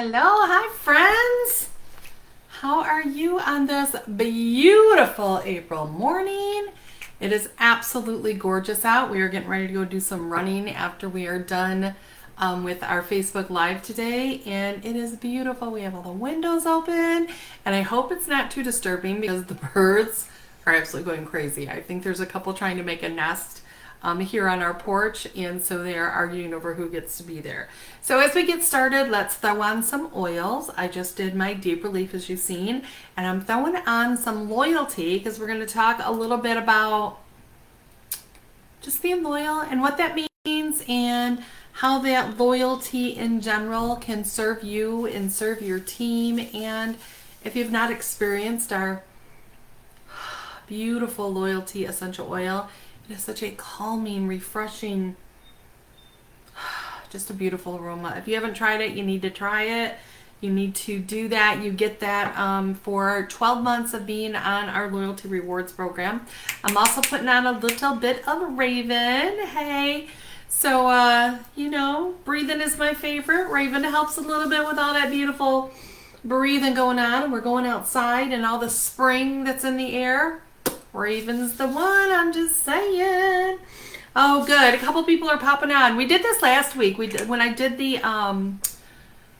Hello, hi friends. How are you on this beautiful April morning? It is absolutely gorgeous out. We are getting ready to go do some running after we are done with our Facebook Live today, and it is beautiful. We have all the windows open, and I hope it's not too disturbing because the birds are absolutely going crazy. I think there's a couple trying to make a nest here on our porch, and so they are arguing over who gets to be there. So as we get started, let's throw on some oils. I just did my deep relief, as you've seen, and I'm throwing on some loyalty because we're going to talk a little bit about just being loyal and what that means and how that loyalty in general can serve you and serve your team. And if you've not experienced our beautiful loyalty essential oil, it is such a calming, refreshing, just a beautiful aroma. If you haven't tried it, you need to try it. You need to do that. You get that for 12 months of being on our loyalty rewards program. I'm also putting on a little bit of Raven. Hey. So, breathing is my favorite. Raven helps a little bit with all that beautiful breathing going on. And we're going outside and all the spring that's in the air. Raven's the one, I'm just saying. Oh, good. A couple people are popping on. We did this last week. When I did the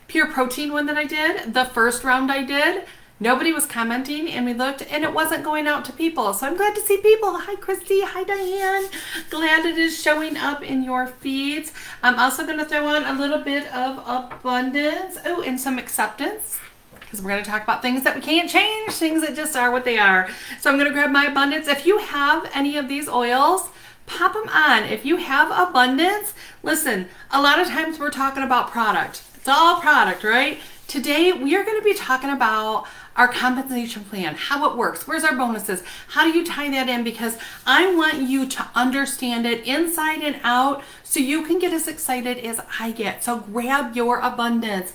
pure protein one that I did, the first round I did, nobody was commenting, and we looked, and it wasn't going out to people. So I'm glad to see people. Hi, Christy. Hi, Diane. Glad it is showing up in your feeds. I'm also going to throw on a little bit of abundance. Oh, and some acceptance, because we're going to talk about things that we can't change, things that just are what they are. So I'm going to grab my abundance. If you have any of these oils, pop them on. If you have abundance, listen, a lot of times we're talking about product. It's all product, right? Today, we are going to be talking about our compensation plan, how it works, where's our bonuses, how do you tie that in, because I want you to understand it inside and out so you can get as excited as I get. So grab your abundance.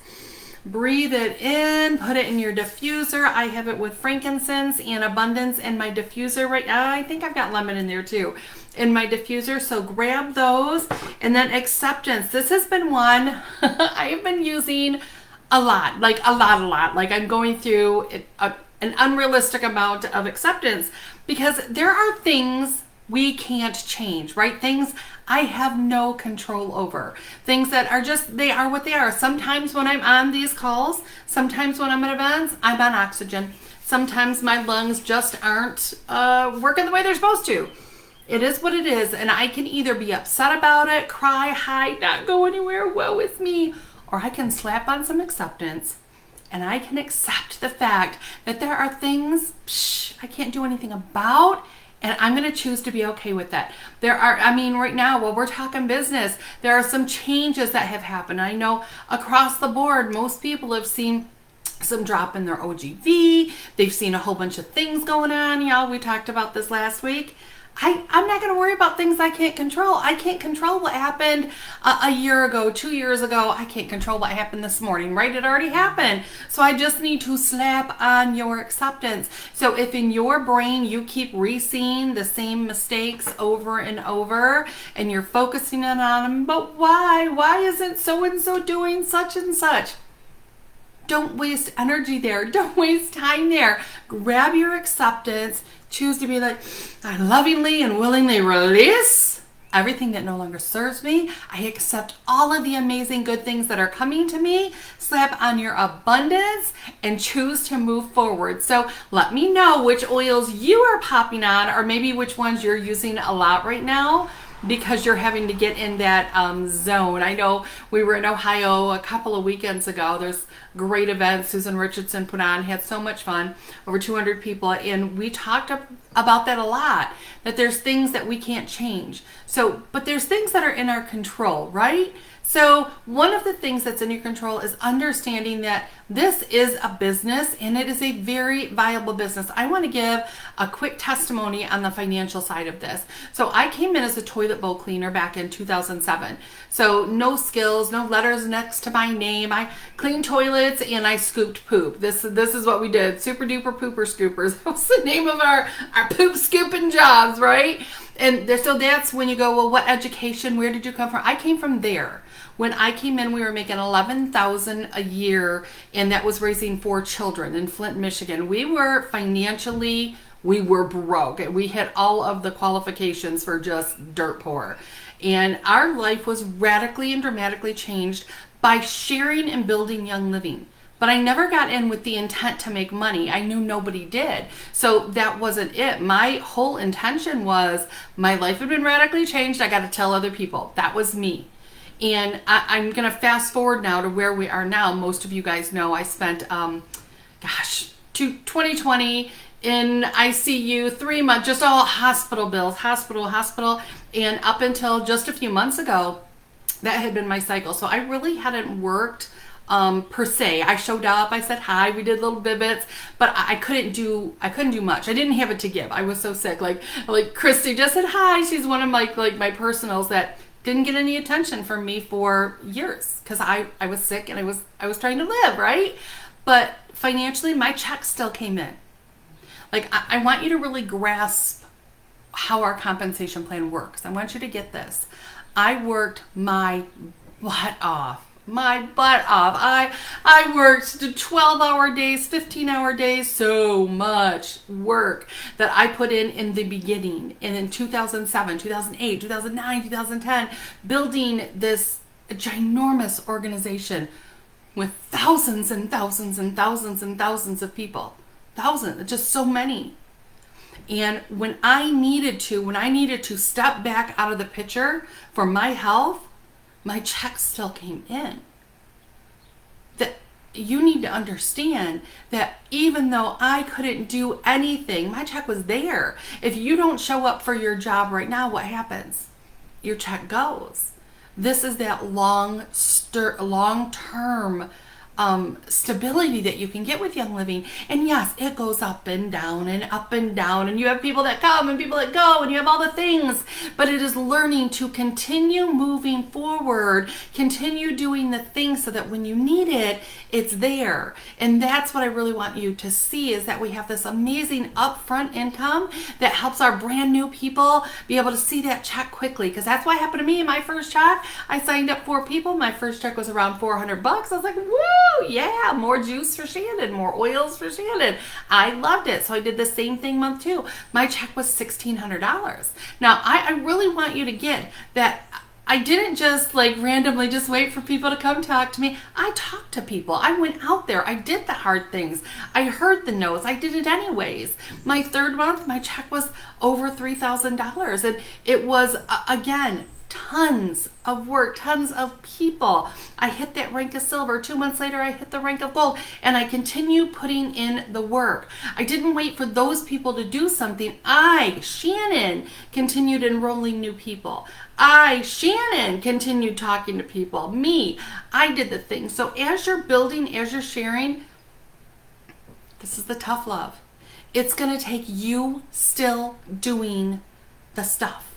Breathe it in, put it in your diffuser. I have it with frankincense and abundance in my diffuser right now. I think I've got lemon in there too in my diffuser. So grab those. And then acceptance. This has been one I've been using a lot, like a lot. Like I'm going through an unrealistic amount of acceptance because there are things we can't change, right? Things I have no control over. Things that are just, they are what they are. Sometimes when I'm on these calls, sometimes when I'm at events, I'm on oxygen. Sometimes my lungs just aren't working the way they're supposed to. It is what it is. And I can either be upset about it, cry, hide, not go anywhere, woe is me, or I can slap on some acceptance and I can accept the fact that there are things I can't do anything about. And I'm going to choose to be okay with that. Right now, while we're talking business, there are some changes that have happened. I know across the board, most people have seen some drop in their OGV. They've seen a whole bunch of things going on. Y'all, we talked about this last week. I'm not going to worry about things I can't control. I can't control what happened a year ago, 2 years ago. I can't control what happened this morning, right? It already happened. So I just need to slap on your acceptance. So if in your brain you keep re-seeing the same mistakes over and over and you're focusing in on them, but why? Why isn't so-and-so doing such and such? Don't waste energy there. Don't waste time there. Grab your acceptance. Choose to be like, I lovingly and willingly release everything that no longer serves me. I accept all of the amazing good things that are coming to me. Slap on your abundance and choose to move forward. So let me know which oils you are popping on, or maybe which ones you're using a lot right now, because you're having to get in that zone. I know we were in Ohio a couple of weekends ago. There's great events Susan Richardson put on, had so much fun, over 200 people, and we talked about that a lot, that there's things that we can't change. But there's things that are in our control, right? So one of the things that's in your control is understanding that this is a business and it is a very viable business. I want to give a quick testimony on the financial side of this. So I came in as a toilet bowl cleaner back in 2007. So no skills, no letters next to my name. I cleaned toilets and I scooped poop. This is what we did. Super duper pooper scoopers. That was the name of our poop scooping jobs, right? And there's still, that's when you go, well, what education, where did you come from? I came from there. When I came in, we were making $11,000 a year, and that was raising 4 children in Flint, Michigan. We were financially, we were broke. We had all of the qualifications for just dirt poor. And our life was radically and dramatically changed by sharing and building Young Living. But I never got in with the intent to make money. I knew nobody did. So that wasn't it. My whole intention was my life had been radically changed. I got to tell other people. That was me. And I'm going to fast forward now to where we are now. Most of you guys know I spent, 2020 in ICU, 3 months, just all hospital bills, hospital. And up until just a few months ago, that had been my cycle. So I really hadn't worked per se. I showed up, I said hi, we did little bits, but I couldn't do much. I didn't have it to give. I was so sick. Like Christy just said hi. She's one of my personals that didn't get any attention from me for years because I was sick and I was trying to live, right? But financially, my check still came in. Like, I want you to really grasp how our compensation plan works. I want you to get this. I worked my butt off. I worked 12-hour days, 15-hour days, so much work that I put in the beginning. And in 2007, 2008, 2009, 2010, building this ginormous organization with thousands and thousands and thousands and thousands of people. Thousands, just so many. And when I needed to step back out of the picture for my health, my check still came in. That you need to understand that even though I couldn't do anything, my check was there. If you don't show up for your job right now, what happens? Your check goes. This is that long-term stability that you can get with Young Living. And yes, it goes up and down and up and down, and you have people that come and people that go, and you have all the things, but it is learning to continue moving forward, continue doing the things so that when you need it, it's there. And that's what I really want you to see, is that we have this amazing upfront income that helps our brand new people be able to see that check quickly, because that's what happened to me in my first check. I signed up 4 people. My first check was around $400. I was like, woo! Yeah, more juice for Shannon, more oils for Shannon. I loved it. So I did the same thing month 2. My check was $1,600. Now, I really want you to get that. I didn't just randomly just wait for people to come talk to me. I talked to people. I went out there. I did the hard things. I heard the no's. I did it anyways. My 3rd month, my check was over $3,000. And it was, again, tons of work, tons of people. I hit that rank of silver. 2 months later, I hit the rank of gold, and I continue putting in the work. I didn't wait for those people to do something. I, Shannon, continued enrolling new people. I, Shannon, continued talking to people. Me, I did the thing. So as you're building, as you're sharing, this is the tough love. It's going to take you still doing the stuff.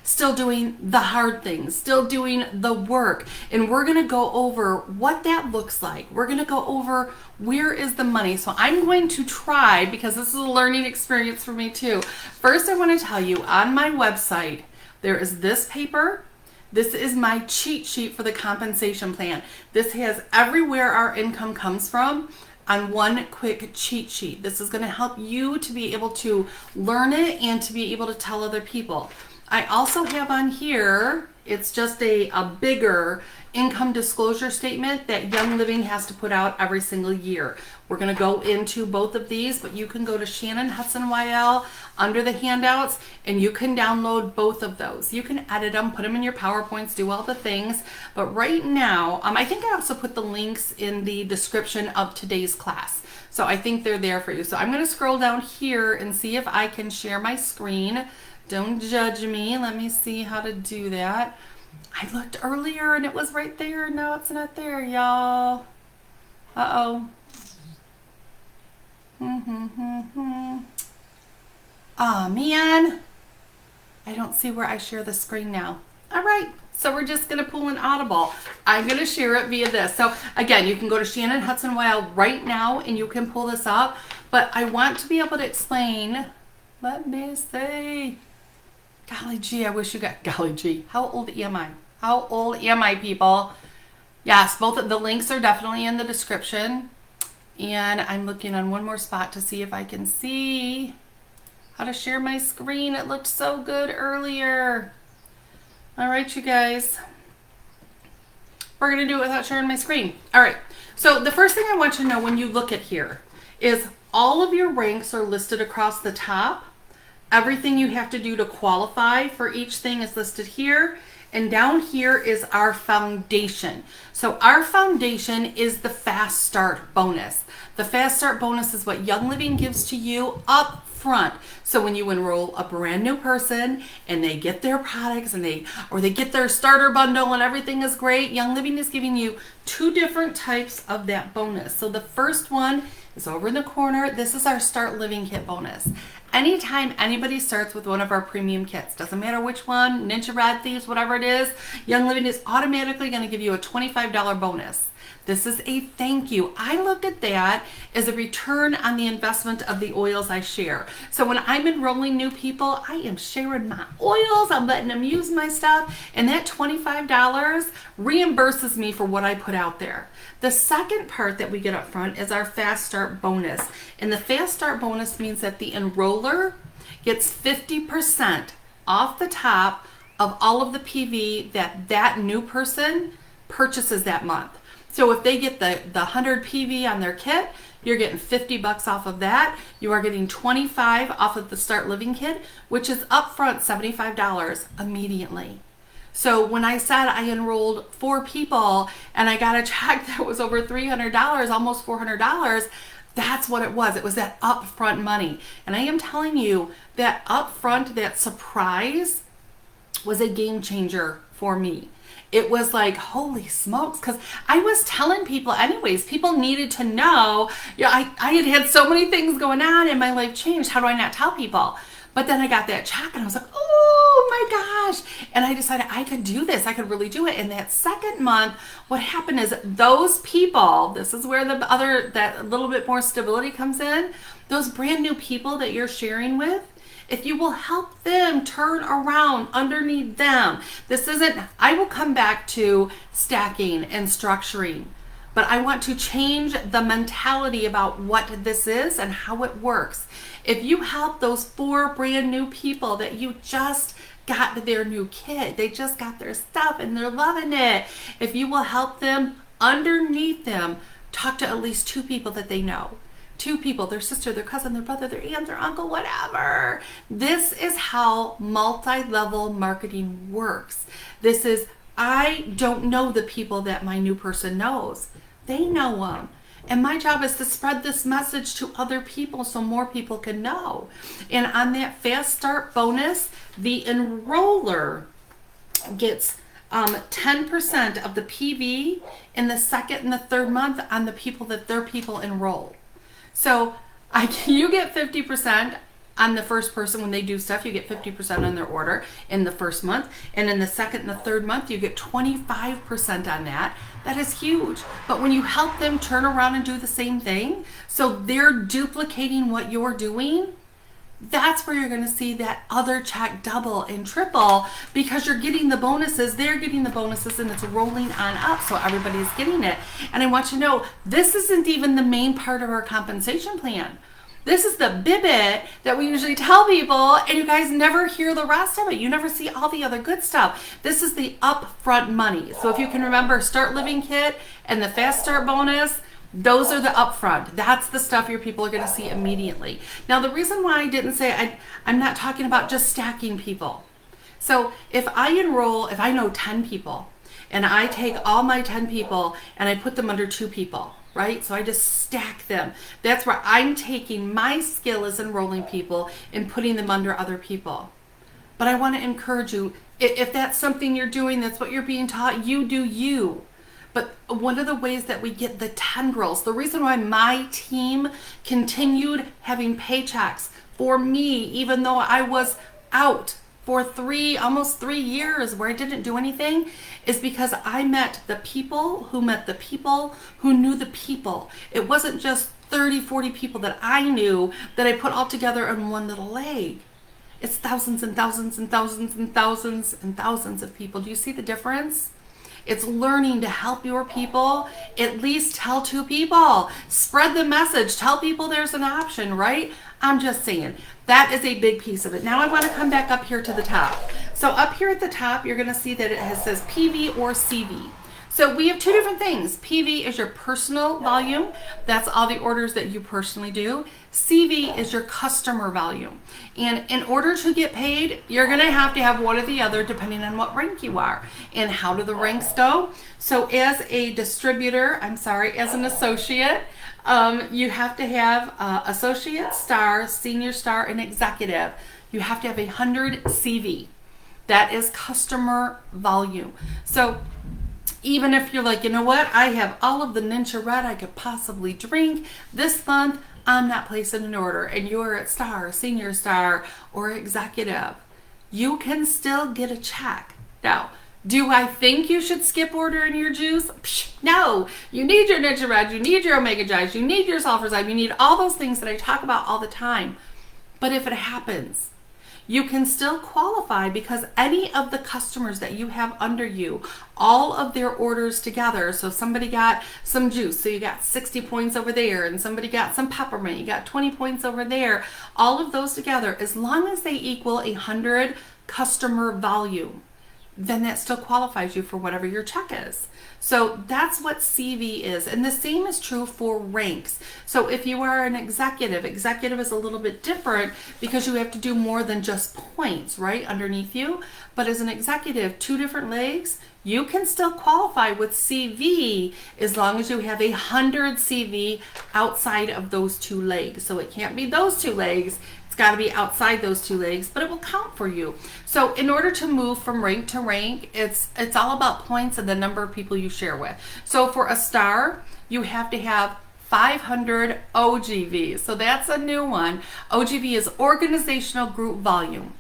Still doing the hard things, still doing the work. And we're going to go over what that looks like. We're going to go over where is the money. So I'm going to try, because this is a learning experience for me too. First, I want to tell you, on my website, there is this paper. This is my cheat sheet for the compensation plan. This has everywhere our income comes from on one quick cheat sheet. This is going to help you to be able to learn it and to be able to tell other people. I also have on here, it's just a bigger income disclosure statement that Young Living has to put out every single year. We're going to go into both of these, but you can go to Shannon Hudson YL under the handouts, and you can download both of those. You can edit them, put them in your PowerPoints, do all the things. But right now, I think I also put the links in the description of today's class. So I think they're there for you. So I'm going to scroll down here and see if I can share my screen. Don't judge me. Let me see how to do that. I looked earlier and it was right there. No, it's not there, y'all. Uh-oh. Oh, man. I don't see where I share the screen now. All right. So we're just going to pull an Audible. I'm going to share it via this. So again, you can go to Shannon Hudson YL right now and you can pull this up. But I want to be able to explain. Let me see. Golly gee, I wish you got, golly gee. How old am I? How old am I, people? Yes, both of the links are definitely in the description. And I'm looking on one more spot to see if I can see how to share my screen. It looked so good earlier. All right, you guys. We're going to do it without sharing my screen. All right. So the first thing I want you to know when you look at here is all of your ranks are listed across the top. Everything you have to do to qualify for each thing is listed here. And down here is our foundation. So our foundation is the Fast Start bonus. The Fast Start bonus is what Young Living gives to you up front. So when you enroll a brand new person and they get their products and they get their starter bundle and everything is great, Young Living is giving you 2 different types of that bonus. So the first one is over in the corner. This is our Start Living Kit bonus. Anytime anybody starts with one of our premium kits, doesn't matter which one, Ninja Rad Thieves, whatever it is, Young Living is automatically going to give you a $25 bonus. This is a thank you. I look at that as a return on the investment of the oils I share. So when I'm enrolling new people, I am sharing my oils, I'm letting them use my stuff, and that $25 reimburses me for what I put out there. The second part that we get up front is our Fast Start bonus. And the Fast Start bonus means that the enroller gets 50% off the top of all of the PV that new person purchases that month. So if they get the 100 PV on their kit, you're getting $50 off of that. You are getting $25 off of the Start Living Kit, which is upfront $75 immediately. So when I said I enrolled 4 people and I got a check that was over $300, almost $400, that's what it was. It was that upfront money. And I am telling you that upfront, that surprise was a game changer for me. It was like, holy smokes, because I was telling people anyways, people needed to know, I had so many things going on and my life changed. How do I not tell people? But then I got that check and I was like, oh my gosh. And I decided I could do this. I could really do it. And that second month, what happened is those people, this is where that little bit more stability comes in. Those brand new people that you're sharing with, if you will help them turn around underneath them. I will come back to stacking and structuring, but I want to change the mentality about what this is and how it works. If you help those 4 brand new people that you just got their new kit, they just got their stuff and they're loving it. If you will help them underneath them, talk to at least 2 people that they know. 2 people, their sister, their cousin, their brother, their aunt, their uncle, whatever. This is how multi-level marketing works. I don't know the people that my new person knows. They know them. And my job is to spread this message to other people so more people can know. And on that Fast Start bonus, the enroller gets 10% of the PV in the second and the third month on the people that their people enroll. So you get 50% on the first person when they do stuff. You get 50% on their order in the first month. And in the second and the third month, you get 25% on that. That is huge. But when you help them turn around and do the same thing, so they're duplicating what you're doing, that's where you're going to see that other check double and triple, because you're getting the bonuses, they're getting the bonuses, and it's rolling on up, so everybody's getting it. And I want you to know, this isn't even the main part of our compensation plan. This is the bibbit that we usually tell people, and you guys never hear the rest of it. You never see all the other good stuff. This is the upfront money. So if you can remember Start Living Kit and the Fast Start bonus, those are the upfront. That's the stuff your people are going to see immediately. Now, the reason why I didn't say I'm not talking about just stacking people. So if I know 10 people and I take all my 10 people and I put them under 2 people, right? So I just stack them. That's where I'm taking my skill as enrolling people and putting them under other people. But I want to encourage you, if that's something you're doing, that's what you're being taught, you do you. But one of the ways that we get the tendrils, the reason why my team continued having paychecks for me, even though I was out for almost 3 years where I didn't do anything, is because I met the people who knew the people. It wasn't just 30, 40 people that I knew that I put all together in one little leg. It's thousands and thousands and thousands and thousands and thousands of people. Do you see the difference? It's learning to help your people. At least tell 2 people. Spread the message. Tell people there's an option, right? I'm just saying. That is a big piece of it. Now I want to come back up here to the top. So up here at the top, you're going to see that it says PV or CV. So we have 2 different things. PV is your personal volume. That's all the orders that you personally do. CV is your customer volume. And in order to get paid, you're going to have one or the other depending on what rank you are. And how do the ranks go? So as a distributor, as an associate, you have to have associate, star, senior star, and executive. You have to have 100 CV. That is customer volume. So even if you're like, you know what, I have all of the Ninja Red I could possibly drink this month, I'm not placing an order, and you're at star, senior star, or executive, you can still get a check. Now, do I think you should skip ordering your juice? Psh, no. You need your Ninja Red, you need your Omega Giants, you need your Sulfurzyme, you need all those things that I talk about all the time. But if it happens, you can still qualify because any of the customers that you have under you, all of their orders together, so somebody got some juice, so you got 60 points over there, and somebody got some peppermint, you got 20 points over there, all of those together, as long as they equal 100 customer volume, then that still qualifies you for whatever your check is. So that's what CV is. And the same is true for ranks. So if you are an executive is a little bit different because you have to do more than just points, right, underneath you. But as an executive, 2 different legs, you can still qualify with CV as long as you have 100 CV outside of those 2 legs. So it can't be those 2 legs. Got to be outside those 2 legs, but it will count for you. So in order to move from rank to rank, it's all about points and the number of people you share with. So for a star, you have to have 500 OGV. So that's a new one. OGV is organizational group volume.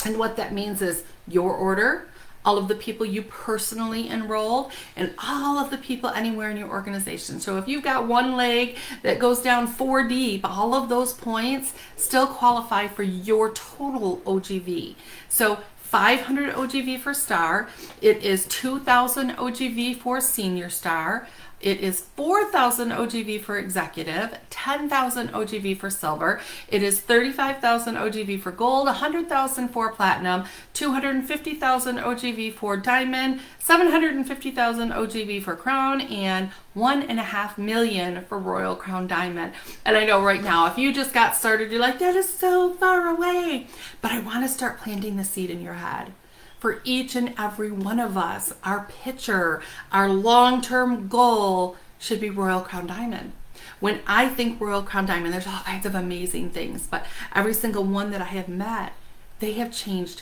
And what that means is your order, all of the people you personally enrolled, and all of the people anywhere in your organization. So if you've got 1 leg that goes down 4 deep, all of those points still qualify for your total OGV. So 500 OGV for star, it is 2,000 OGV for senior star, it is 4,000 OGV for executive, 10,000 OGV for silver, it is 35,000 OGV for gold, 100,000 for platinum, 250,000 OGV for diamond, 750,000 OGV for crown, and 1.5 million for royal crown diamond. And I know right now, if you just got started, you're like, that is so far away. But I want to start planting the seed in your head. For each and every one of us, our picture, our long-term goal should be Royal Crown Diamond. When I think Royal Crown Diamond, there's all kinds of amazing things, but every single one that I have met, they have changed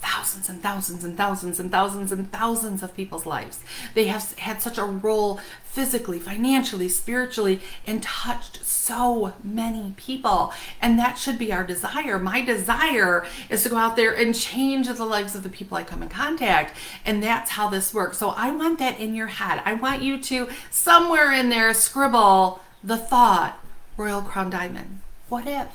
thousands and thousands and thousands and thousands and thousands of people's lives. They have had such a role physically, financially, spiritually, and touched so many people. And that should be our desire. My desire is to go out there and change the lives of the people I come in contact. And that's how this works. So I want that in your head. I want you to, somewhere in there, scribble the thought, Royal Crown Diamond. What if?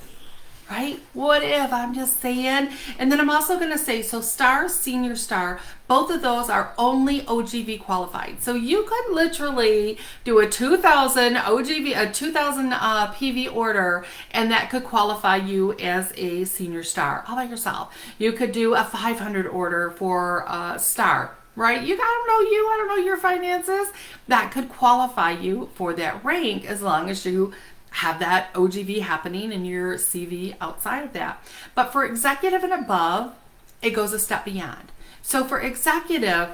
Right? What if? I'm just saying. And then I'm also going to say, so star, senior star, both of those are only OGV qualified. So you could literally do a 2,000 OGV, a 2,000 PV order, and that could qualify you as a senior star all by yourself. You could do a 500 order for a star. Right? I don't know your finances. That could qualify you for that rank as long as you have that OGV happening in your CV outside of that. But for executive and above, it goes a step beyond. So for executive,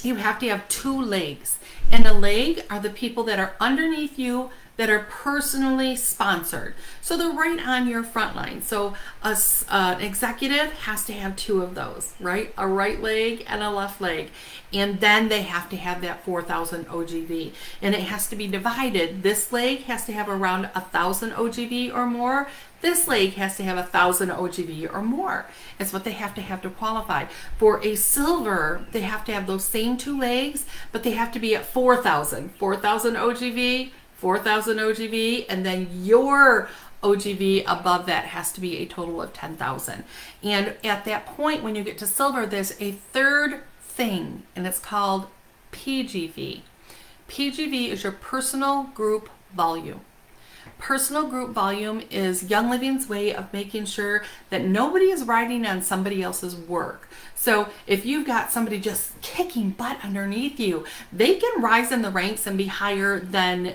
you have to have 2 legs. And a leg are the people that are underneath you that are personally sponsored. So they're right on your front line. So an executive has to have 2 of those, right? A right leg and a left leg. And then they have to have that 4,000 OGV. And it has to be divided. This leg has to have around 1,000 OGV or more. This leg has to have 1,000 OGV or more. It's what they have to qualify. For a silver, they have to have those same 2 legs, but they have to be at 4,000. 4,000 OGV, 4,000 OGV, and then your OGV above that has to be a total of 10,000. And at that point, when you get to silver, there's a third thing, and it's called PGV. PGV is your personal group volume. Personal group volume is Young Living's way of making sure that nobody is riding on somebody else's work. So if you've got somebody just kicking butt underneath you, they can rise in the ranks and be higher than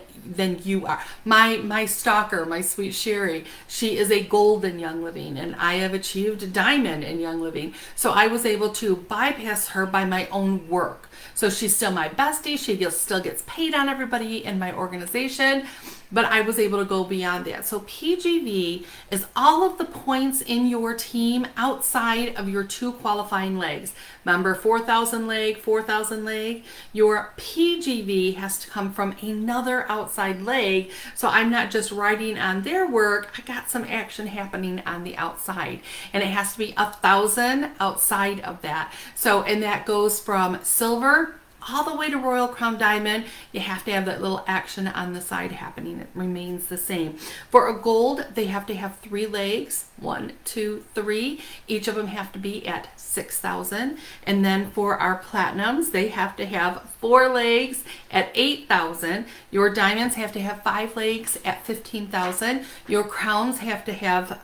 you are. My stalker, my sweet Sherry, she is a gold in Young Living, and I have achieved diamond in Young Living. So I was able to bypass her by my own work. So she's still my bestie. She still gets paid on everybody in my organization, but I was able to go beyond that. So PGV is all of the points in your team outside of your 2 qualifying legs. Remember, 4,000 leg, 4,000 leg. Your PGV has to come from another outside leg. So I'm not just riding on their work. I got some action happening on the outside, and it has to be 1,000 outside of that. So, and that goes from silver all the way to Royal Crown Diamond. You have to have that little action on the side happening. It remains the same. For a gold, they have to have 3 legs, 1, 2, 3. Each of them have to be at 6,000. And then for our platinums, they have to have 4 legs at 8,000. Your diamonds have to have 5 legs at 15,000. Your crowns have to have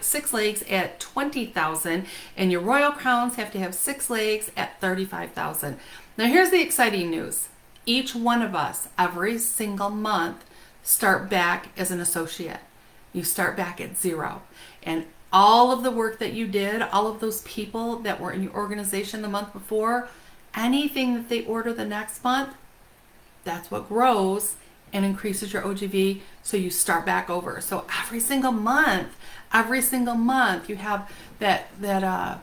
6 legs at 20,000. And your royal crowns have to have 6 legs at 35,000. Now here's the exciting news. Each one of us, every single month, start back as an associate. You start back at 0. And all of the work that you did, all of those people that were in your organization the month before, anything that they order the next month, that's what grows and increases your OGV, so you start back over. So every single month, you have that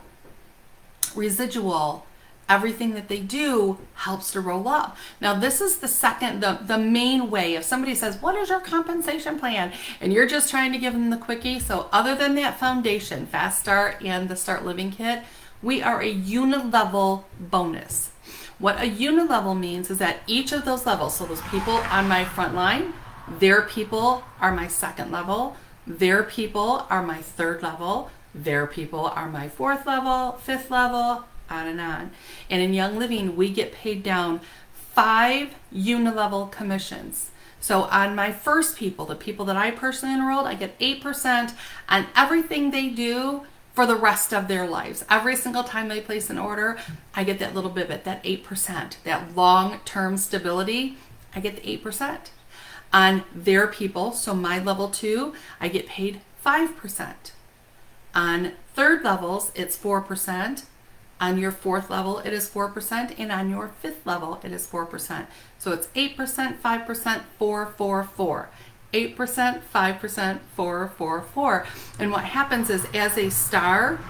residual. Everything that they do helps to roll up. Now this is the main way. If somebody says, what is your compensation plan? And you're just trying to give them the quickie. So other than that foundation, Fast Start and the Start Living Kit, we are a unilevel bonus. What a unilevel means is that each of those levels, so those people on my front line, their people are my second level, their people are my third level, their people are my fourth level, fifth level, on and on. And in Young Living, we get paid down 5 unilevel commissions. So on my first people, the people that I personally enrolled, I get 8% on everything they do for the rest of their lives. Every single time they place an order, I get that little bit, that 8%, that long-term stability, I get the 8%. On their people, so my level 2, I get paid 5%. On third levels, it's 4%. On your fourth level, it is 4%, and on your fifth level, it is 4%. So it's 8%, 5%, 4, 4, 4. 8%, 5%, 4, 4, 4. And what happens is, as a star,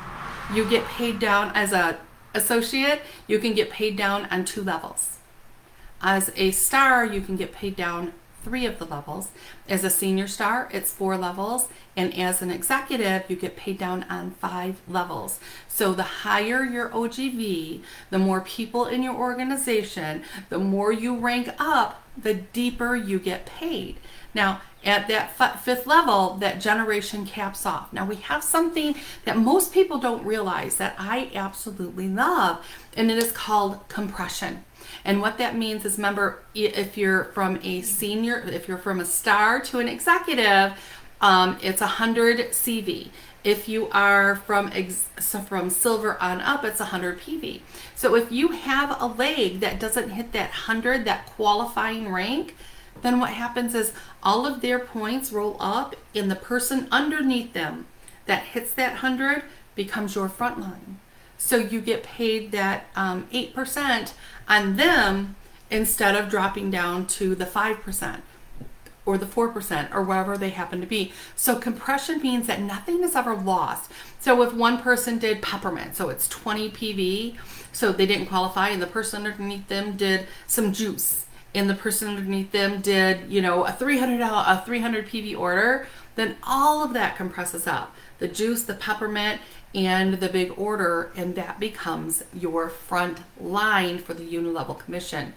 you get paid down. As a associate, you can get paid down on 2 levels. As a star, you can get paid down 3 of the levels. As a senior star, it's 4 levels. And as an executive, you get paid down on 5 levels. So the higher your OGV, the more people in your organization, the more you rank up, the deeper you get paid. Now, at that 5th level, that generation caps off. Now, we have something that most people don't realize that I absolutely love, and it is called compression. And what that means is, remember, if you're from a senior, if you're from a star to an executive, it's 100 CV. If you are from silver on up, it's 100 PV. So if you have a leg that doesn't hit that 100, that qualifying rank, then what happens is all of their points roll up, and the person underneath them that hits that 100 becomes your front line. So you get paid that 8% on them instead of dropping down to the 5% or the 4% or wherever they happen to be. So compression means that nothing is ever lost. So if one person did peppermint, so it's 20 PV, so they didn't qualify, and the person underneath them did some juice, and the person underneath them did, a $300 PV order, then all of that compresses up. The juice, the peppermint, and the big order, and that becomes your front line for the unilevel commission.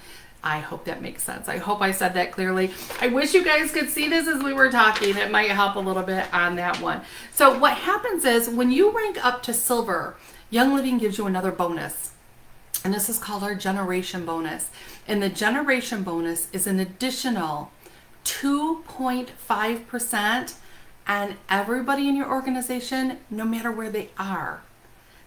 I hope that makes sense. I hope I said that clearly. I wish you guys could see this as we were talking. It might help a little bit on that one. So what happens is when you rank up to silver, Young Living gives you another bonus. And this is called our generation bonus. And the generation bonus is an additional 2.5% on everybody in your organization, no matter where they are.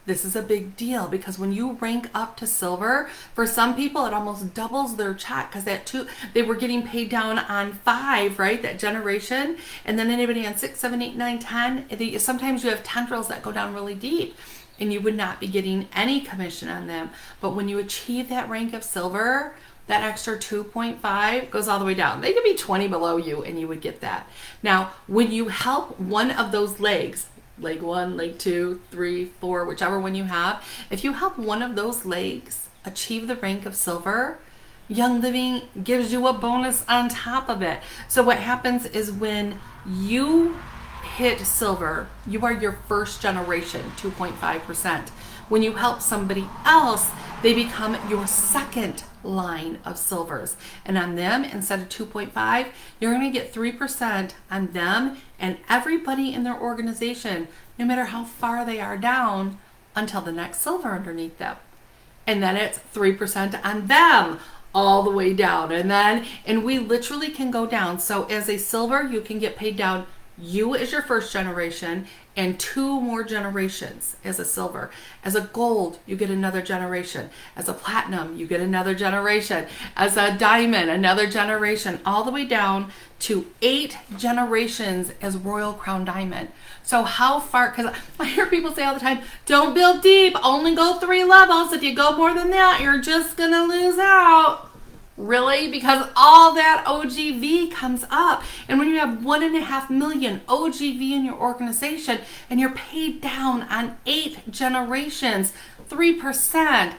This is a big deal because when you rank up to silver, for some people it almost doubles their check because they were getting paid down on 5, right? That generation, and then anybody on 6, 7, 8, 9, 10. Sometimes you have tendrils that go down really deep, and you would not be getting any commission on them. But when you achieve that rank of silver, that extra 2.5 goes all the way down. They could be 20 below you, and you would get that. Now, when you help one of those legs, leg 1, leg 2, 3, 4, whichever one you have, if you help one of those legs achieve the rank of silver, Young Living gives you a bonus on top of it. So what happens is when you hit silver, you are your first generation, 2.5%. When you help somebody else, they become your second line of silvers. And on them, instead of 2.5, you're going to get 3% on them and everybody in their organization, no matter how far they are down, until the next silver underneath them. And then it's 3% on them all the way down. And we literally can go down. So as a silver, you can get paid down. You as your first generation and 2 more generations as a silver. As a gold, you get another generation. As a platinum, you get another generation. As a diamond, another generation, all the way down to 8 generations as Royal Crown Diamond. So how far, because I hear people say all the time, don't build deep, only go 3 levels. If you go more than that, you're just gonna lose out. Really? Because all that OGV comes up. And when you have 1.5 million OGV in your organization and you're paid down on 8 generations, 3%,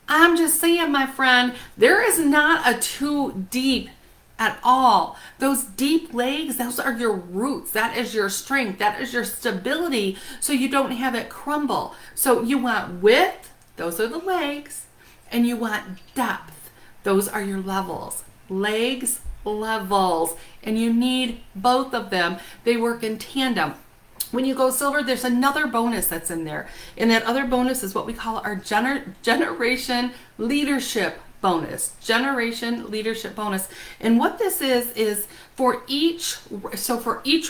I'm just saying, my friend, there is not a too deep at all. Those deep legs, those are your roots. That is your strength. That is your stability, so you don't have it crumble. So you want width, those are the legs, and you want depth. Those are your levels. Legs, levels. And you need both of them. They work in tandem. When you go silver, there's another bonus that's in there. And that other bonus is what we call our generation leadership bonus. Generation leadership bonus. And what this is for each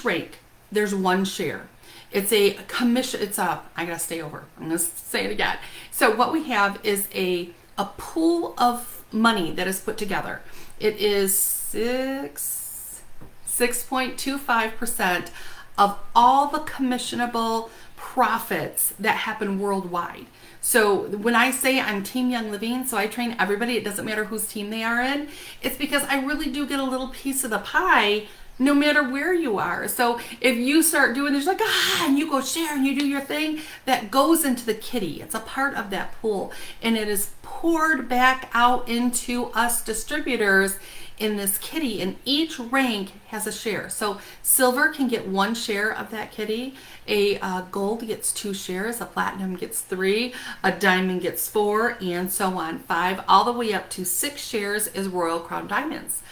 rank, there's 1 share. It's a commission. I gotta stay over. I'm gonna say it again. So what we have is a pool of money that is put together. It is 6.25% of all the commissionable profits that happen worldwide. So when I say I'm Team Young Living, so I train everybody, it doesn't matter whose team they are in, it's because I really do get a little piece of the pie no matter where you are. So if you start doing this, like, and you go share and you do your thing, that goes into the kitty. It's a part of that pool. And it is poured back out into us distributors in this kitty. And each rank has a share. So silver can get 1 share of that kitty. A gold gets 2 shares. A platinum gets 3. A diamond gets 4, and so on. 5, all the way up to 6 shares is Royal Crown Diamonds.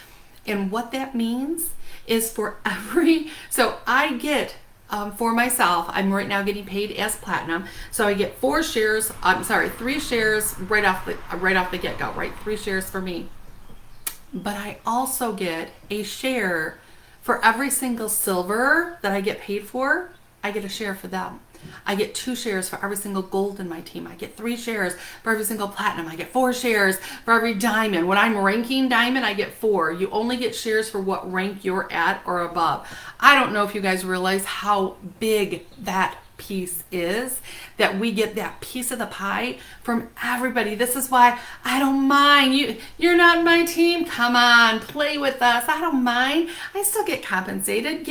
And what that means is so I get, for myself, I'm right now getting paid as platinum, so I get 3 shares right off the get-go, right? 3 shares for me. But I also get a share for every single silver that I get paid for. I get a share for them. I get 2 shares for every single gold in my team. I get 3 shares for every single platinum. I get 4 shares for every diamond. When I'm ranking diamond, I get 4. You only get shares for what rank you're at or above. I don't know if you guys realize how big that piece is, that we get that piece of the pie from everybody. This is why I don't mind. You're not my team. Come on, play with us. I don't mind. I still get compensated.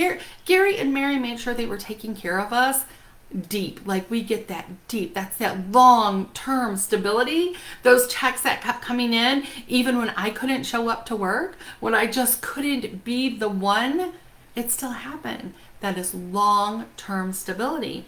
Gary and Mary made sure they were taking care of us deep. Like, we get that deep. That's that long-term stability. Those checks that kept coming in, even when I couldn't show up to work, when I just couldn't be the one, it still happened. That is long-term stability.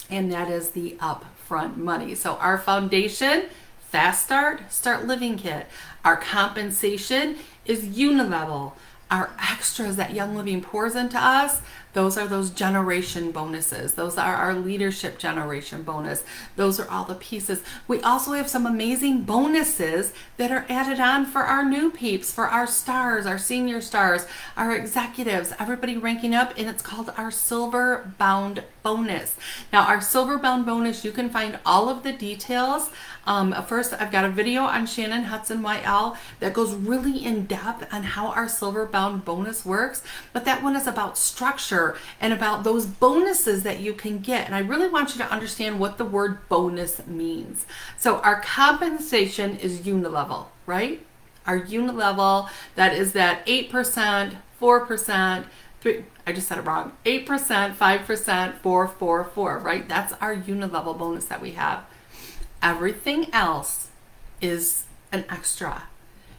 And that is the upfront money. So our foundation, Fast Start, Start Living Kit. Our compensation is unilevel. Our extras that Young Living pours into us, those are those generation bonuses. Those are our leadership generation bonus. Those are all the pieces. We also have some amazing bonuses that are added on for our new peeps, for our stars, our senior stars, our executives, everybody ranking up, and it's called our Silver Bound bonus. Now, our Silver Bound bonus, you can find all of the details. First, I've got a video on Shannon Hudson YL that goes really in depth on how our Silver Bound bonus works, but that one is about structure and about those bonuses that you can get. And I really want you to understand what the word bonus means. So our compensation is unilevel, right? Our unilevel, that is that 8%, 4%, I just said it wrong. 8%, 5%, 4, 4, 4, right? That's our unilevel bonus that we have. Everything else is an extra.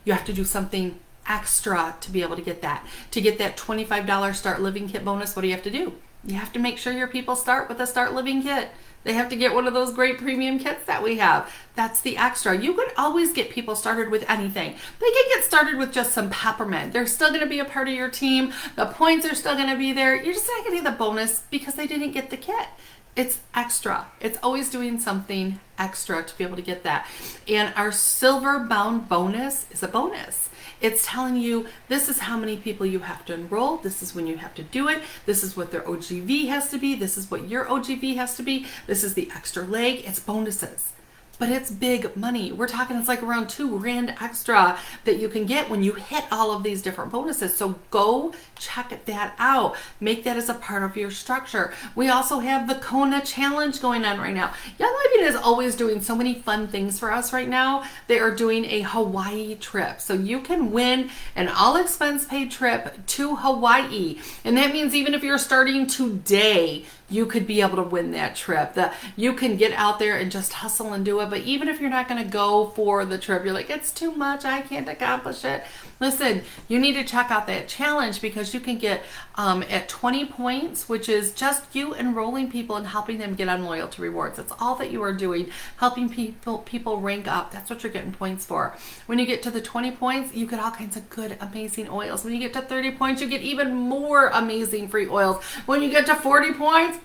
You have to do something extra to be able to get that. To get that $25 Start Living Kit bonus, what do you have to do? You have to make sure your people start with a Start Living Kit. They have to get one of those great premium kits that we have. That's the extra. You could always get people started with anything. They can get started with just some peppermint. They're still going to be a part of your team. The points are still going to be there. You're just not getting the bonus because they didn't get the kit. It's extra. It's always doing something extra to be able to get that. And our Silver Bound bonus is a bonus. It's telling you this is how many people you have to enroll. This is when you have to do it. This is what their OGV has to be. This is what your OGV has to be. This is the extra leg. It's bonuses. But it's big money. We're talking it's like around $2,000 extra that you can get when you hit all of these different bonuses. So go check that out. Make that as a part of your structure. We also have the Kona Challenge going on right now. Young Living is always doing so many fun things for us right now. They are doing a Hawaii trip. So you can win an all expense paid trip to Hawaii. And that means even if you're starting today, you could be able to win that trip. You can get out there and just hustle and do it. But even if you're not going to go for the trip, you're like, it's too much, I can't accomplish it. Listen, you need to check out that challenge because you can get at 20 points, which is just you enrolling people and helping them get on loyalty rewards. That's all that you are doing, helping people rank up. That's what you're getting points for. When you get to the 20 points, you get all kinds of good, amazing oils. When you get to 30 points, you get even more amazing free oils. When you get to 40 points,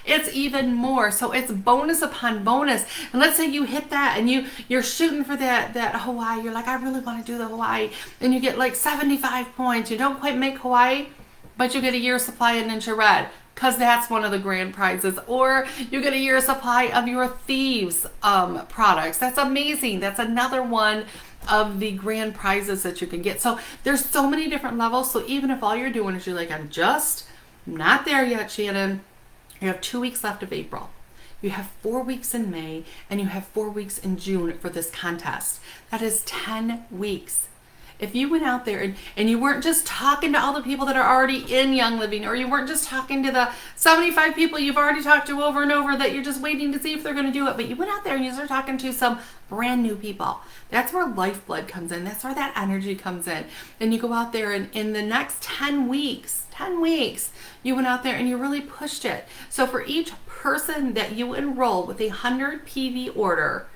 it's even more. So it's bonus upon bonus. And let's say you hit that and you're shooting for that Hawaii. You're like, I really want to do the Hawaii. And you get like 75 points. You don't quite make Hawaii, but you get a year's supply of Ninja Red because that's one of the grand prizes. Or you get a year's supply of your Thieves products. That's amazing. That's another one of the grand prizes that you can get. So there's so many different levels. So even if all you're doing is you're like, I'm just not there yet, Shannon. You have 2 weeks left of April. You have 4 weeks in May, and you have 4 weeks in June for this contest. That is 10 weeks. If you went out there and you weren't just talking to all the people that are already in Young Living, or you weren't just talking to the 75 people you've already talked to over and over that you're just waiting to see if they're going to do it, but you went out there and you started talking to some brand new people. That's where lifeblood comes in. That's where that energy comes in. And you go out there and in the next 10 weeks, you went out there and you really pushed it. So for each person that you enroll with a 100 PV order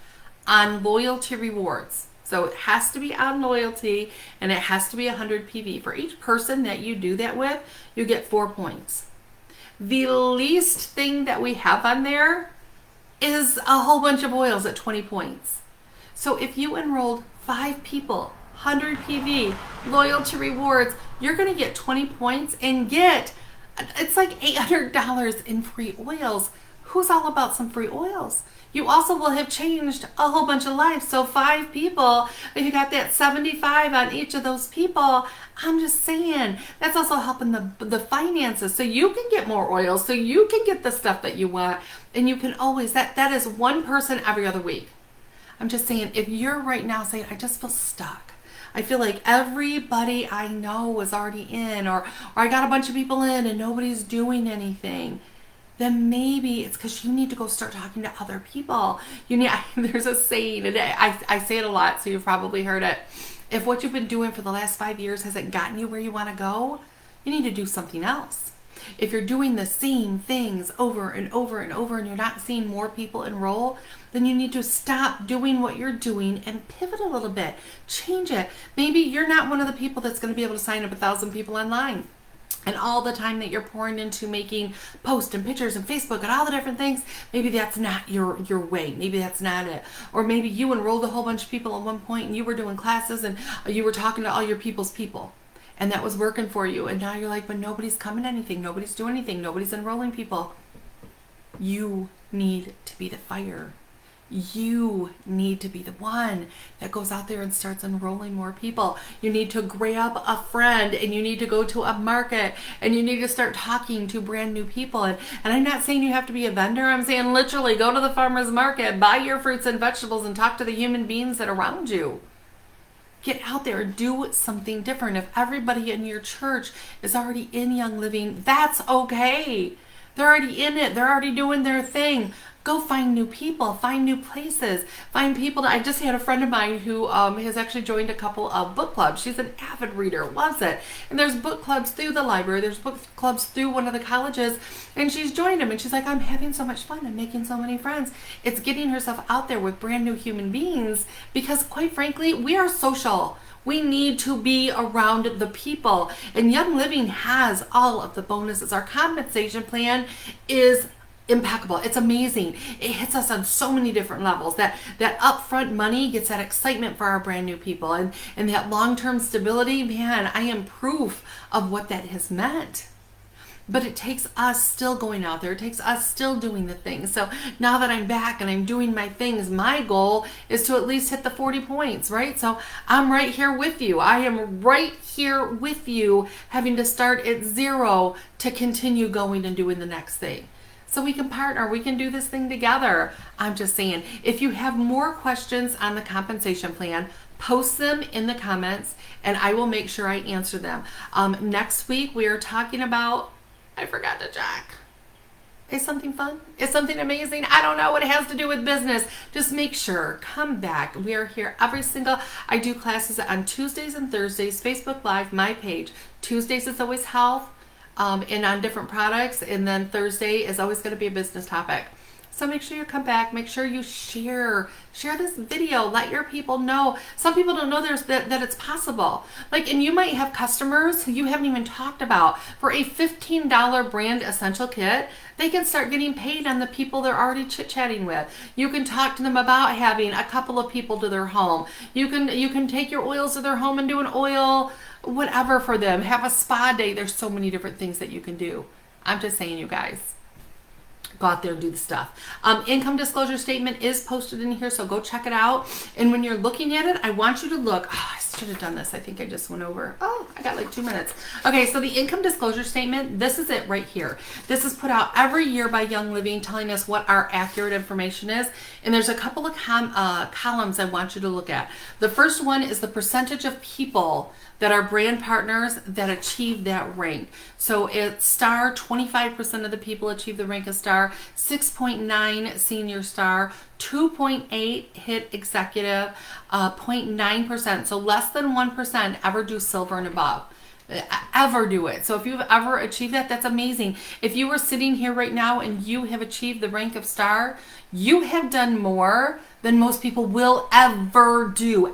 on loyalty rewards, so it has to be on loyalty and it has to be 100 PV. For each person that you do that with, you get 4 points. The least thing that we have on there is a whole bunch of oils at 20 points. So if you enrolled 5 people, 100 PV, loyalty rewards, you're going to get 20 points and get, it's like $800 in free oils. Who's all about some free oils? You also will have changed a whole bunch of lives. So 5 people, if you got that 75 on each of those people, I'm just saying, that's also helping the finances. So you can get more oils, so you can get the stuff that you want, and you can always, that is one person every other week. I'm just saying, if you're right now saying, I just feel stuck. I feel like everybody I know is already in, or I got a bunch of people in and nobody's doing anything. Then maybe it's because you need to go start talking to other people. There's a saying, and I say it a lot, so you've probably heard it. If what you've been doing for the last 5 years hasn't gotten you where you want to go, you need to do something else. if you're doing the same things over and over and over and you're not seeing more people enroll, then you need to stop doing what you're doing and pivot a little bit. Change it. Maybe you're not one of the people that's going to be able to sign up 1,000 people online. And all the time that you're pouring into making posts and pictures and Facebook and all the different things, maybe that's not your way. Maybe that's not it. Or maybe you enrolled a whole bunch of people at one point and you were doing classes and you were talking to all your people's people. And that was working for you. And now you're like, but nobody's coming to anything. Nobody's doing anything. Nobody's enrolling people. You need to be the fire. You need to be the one that goes out there and starts enrolling more people. You need to grab a friend and you need to go to a market and you need to start talking to brand new people. And I'm not saying you have to be a vendor. I'm saying literally go to the farmer's market, buy your fruits and vegetables and talk to the human beings that are around you. Get out there and do something different. If everybody in your church is already in Young Living, that's okay. They're already in it. They're already doing their thing. Go find new people, find new places, find people. I just had a friend of mine who has actually joined a couple of book clubs. She's an avid reader, loves it. And there's book clubs through the library. There's book clubs through one of the colleges. And she's joined them. And she's like, I'm having so much fun. I'm making so many friends. It's getting herself out there with brand new human beings because, quite frankly, we are social. We need to be around the people. And Young Living has all of the bonuses. Our compensation plan is impeccable. It's amazing. It hits us on so many different levels. That upfront money gets that excitement for our brand new people. And that long-term stability, man, I am proof of what that has meant. But it takes us still going out there. It takes us still doing the things. So now that I'm back and I'm doing my things, my goal is to at least hit the 40 points, right? So I'm right here with you. I am right here with you, having to start at 0 to continue going and doing the next thing. So we can partner, we can do this thing together. I'm just saying, if you have more questions on the compensation plan, post them in the comments and I will make sure I answer them. Next week we are talking about, I forgot to check. Is something fun? Is something amazing? I don't know what it has to do with business. Just make sure, come back. We are here I do classes on Tuesdays and Thursdays, Facebook Live, my page. Tuesdays is always health. And on different products, and then Thursday is always going to be a business topic. So make sure you come back. Make sure you share this video. Let your people know. Some people don't know that it's possible. And you might have customers who you haven't even talked about. For a $15 brand essential kit, they can start getting paid on the people they're already chit-chatting with. You can talk to them about having a couple of people to their home. You can take your oils to their home and do an oil whatever for them. Have a spa day. There's so many different things that you can do. I'm just saying, you guys, go out there and do the stuff. Income disclosure statement is posted in here, so go check it out. And when you're looking at it, I want you to look. Oh, I should have done this. I think I just went over. Oh, I got like 2 minutes. Okay, so the income disclosure statement, this is it right here. This is put out every year by Young Living, telling us what our accurate information is. And there's a couple of columns I want you to look at. The first one is the percentage of people that are brand partners that achieve that rank. So it's star, 25% of the people achieve the rank of star, 6.9 senior star, 2.8 hit executive, 0.9%, so less than 1% ever do silver and above. Ever do it. So if you've ever achieved that, that's amazing. If you were sitting here right now and you have achieved the rank of star, you have done more than most people will ever do.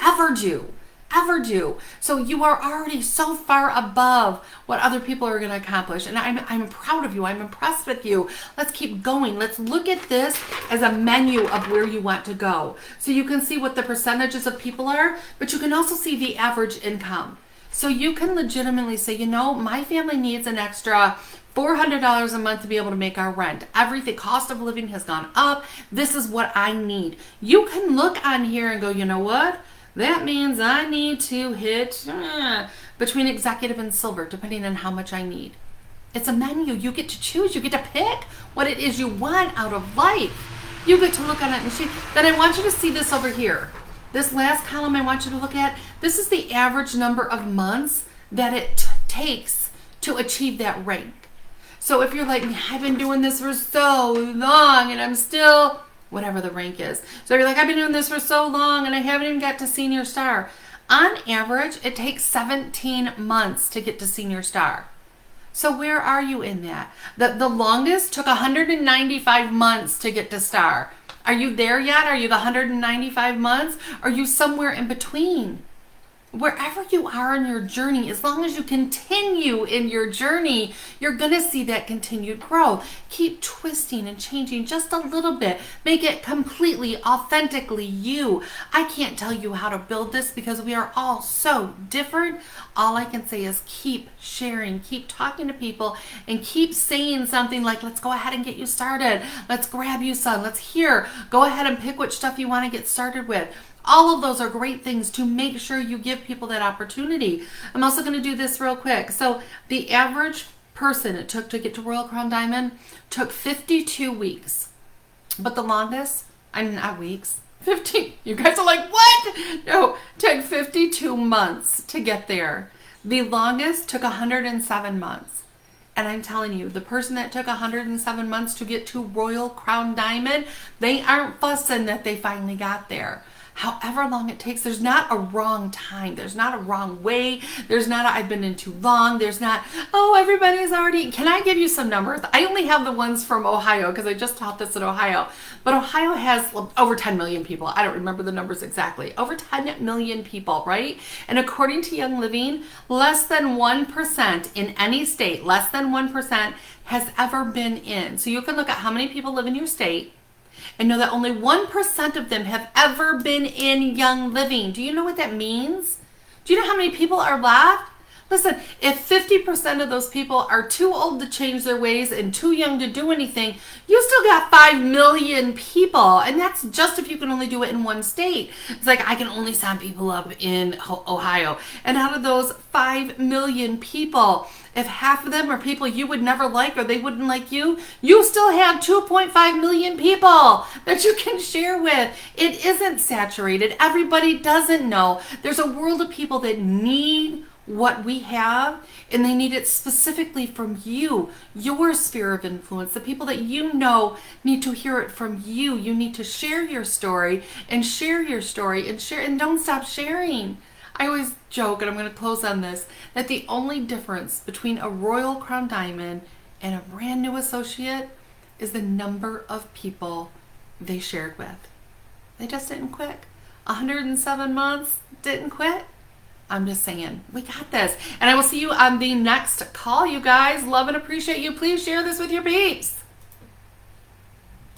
So you are already so far above what other people are going to accomplish. And I'm proud of you. I'm impressed with you. Let's keep going. Let's look at this as a menu of where you want to go. So you can see what the percentages of people are, but you can also see the average income. So you can legitimately say, my family needs an extra $400 a month to be able to make our rent. Everything, cost of living has gone up. This is what I need. You can look on here and go, you know what? That means I need to hit between executive and silver, depending on how much I need. It's a menu. You get to choose. You get to pick what it is you want out of life. You get to look at it and see. Then I want you to see this over here. This last column I want you to look at. This is the average number of months that it takes to achieve that rank. So if you're like, I've been doing this for so long and I'm still, whatever the rank is. So you're like, I've been doing this for so long and I haven't even got to senior star. On average, it takes 17 months to get to senior star. So where are you in that? The longest took 195 months to get to star. Are you there yet? Are you the 195 months? Are you somewhere in between? Wherever you are in your journey, as long as you continue in your journey, you're going to see that continued growth. Keep twisting and changing just a little bit. Make it completely, authentically you. I can't tell you how to build this because we are all so different. All I can say is keep sharing, keep talking to people, and keep saying something like, let's go ahead and get you started. Let's grab you some. Let's hear. Go ahead and pick which stuff you want to get started with. All of those are great things to make sure you give people that opportunity. I'm also going to do this real quick. So the average person it took to get to Royal Crown Diamond took 52 weeks. But the longest, not weeks, 15. You guys are like, what? No, took 52 months to get there. The longest took 107 months. And I'm telling you, the person that took 107 months to get to Royal Crown Diamond, they aren't fussing that they finally got there. However long it takes, there's not a wrong time. There's not a wrong way. There's not a, I've been in too long. There's not, oh, everybody's already, can I give you some numbers? I only have the ones from Ohio because I just taught this in Ohio. But Ohio has over 10 million people. I don't remember the numbers exactly. Over 10 million people, right? And according to Young Living, less than 1% in any state, less than 1% has ever been in. So you can look at how many people live in your state and know that only 1% of them have ever been in Young Living. Do you know what that means? Do you know how many people are left? Listen, if 50% of those people are too old to change their ways and too young to do anything, you still got 5 million people. And that's just if you can only do it in one state. It's like, I can only sign people up in Ohio. And out of those 5 million people, if half of them are people you would never like or they wouldn't like you, you still have 2.5 million people that you can share with. It isn't saturated. Everybody doesn't know. There's a world of people that need what we have, and they need it specifically from you, your sphere of influence. The people that you know need to hear it from you. You need to share your story and share your story and share, and don't stop sharing. I always joke, and I'm going to close on this, that the only difference between a Royal Crown Diamond and a brand new associate is the number of people they shared with. They just didn't quit. 107 months, didn't quit. I'm just saying, we got this. And I will see you on the next call, you guys. Love and appreciate you. Please share this with your peeps.